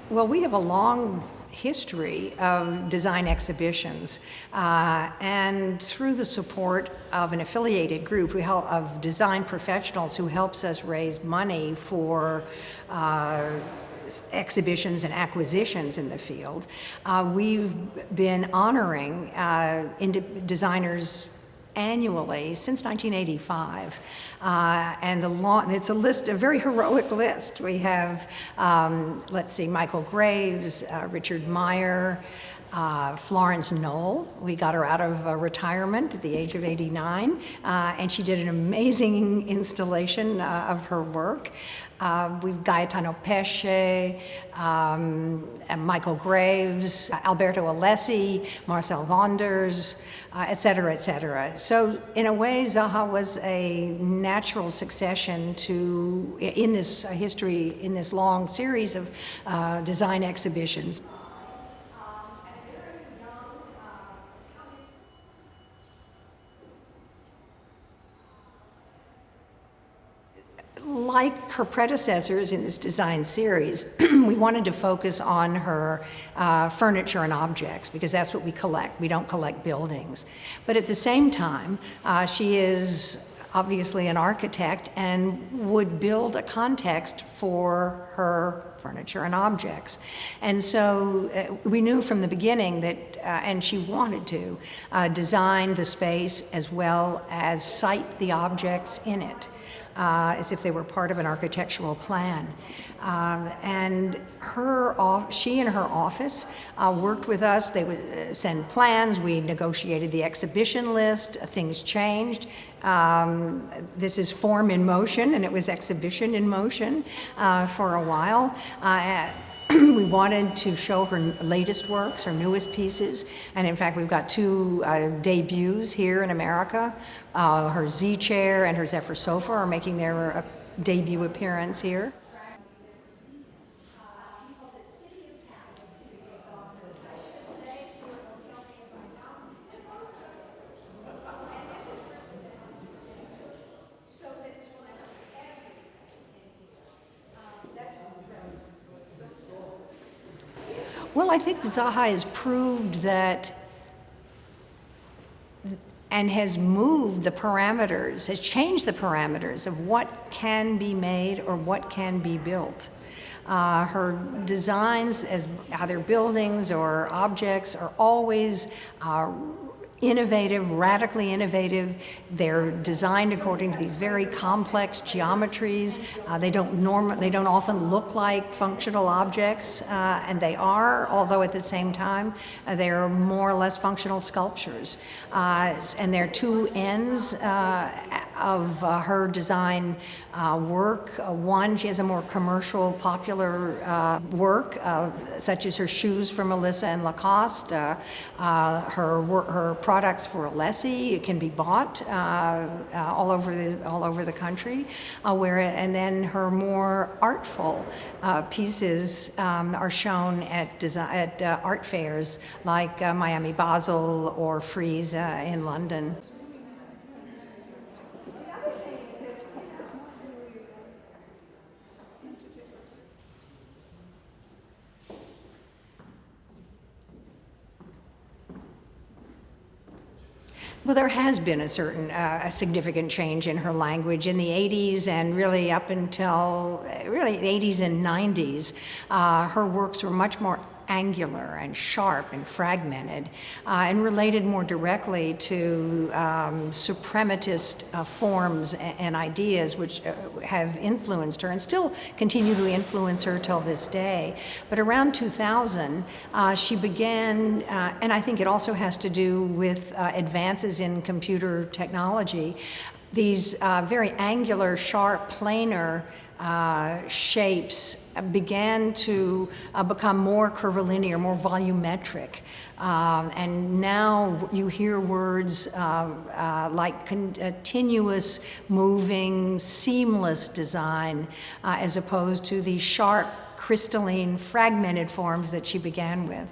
Well, we have a long history of design exhibitions, and through the support of an affiliated group of design professionals who helps us raise money for exhibitions and acquisitions in the field, we've been honoring designers annually since 1985, and it's a very heroic list. We have, let's see, Michael Graves, Richard Meyer, Florence Knoll. We got her out of retirement at the age of 89, and she did an amazing installation of her work. We've Gaetano Pesce, Michael Graves, Alberto Alessi, Marcel Wonders, et cetera, et cetera. So in a way, Zaha was a natural succession in this history, in this long series of design exhibitions. Like her predecessors in this design series, we wanted to focus on her furniture and objects, because that's what we collect. We don't collect buildings. But at the same time, she is obviously an architect and would build a context for her furniture and objects. And so we knew from the beginning that, and she wanted to, design the space as well as site the objects in it, as if they were part of an architectural plan. And she and her office worked with us. They would send plans. We negotiated the exhibition list. Things changed. This is form in motion, and it was exhibition in motion for a while. We wanted to show her latest works, her newest pieces, and in fact we've got two debuts here in America. Her Z chair and her Zephyre sofa are making their debut appearance here. Well, I think Zaha has proved that, and has moved the parameters, has changed the parameters of what can be made or what can be built. Her designs, as either buildings or objects, are always innovative, radically innovative. They're designed according to these very complex geometries. They don't often look like functional objects, and they are, although at the same time they're more or less functional sculptures. And they're two ends of her design work. One, she has a more commercial, popular work, such as her shoes for Melissa and Lacoste, her products for Alessi. It can be bought all over the country. And then her more artful pieces are shown at art fairs like Miami Basel or Frieze in London. Well, there has been a significant change in her language in the 80s, and really up until the 80s and 90s. Her works were much more angular and sharp and fragmented, and related more directly to suprematist forms and ideas which have influenced her and still continue to influence her till this day. But around 2000, she began, and I think it also has to do with advances in computer technology, these very angular, sharp, planar shapes began to become more curvilinear, more volumetric. And now you hear words like continuous, moving, seamless design, as opposed to the sharp, crystalline, fragmented forms that she began with.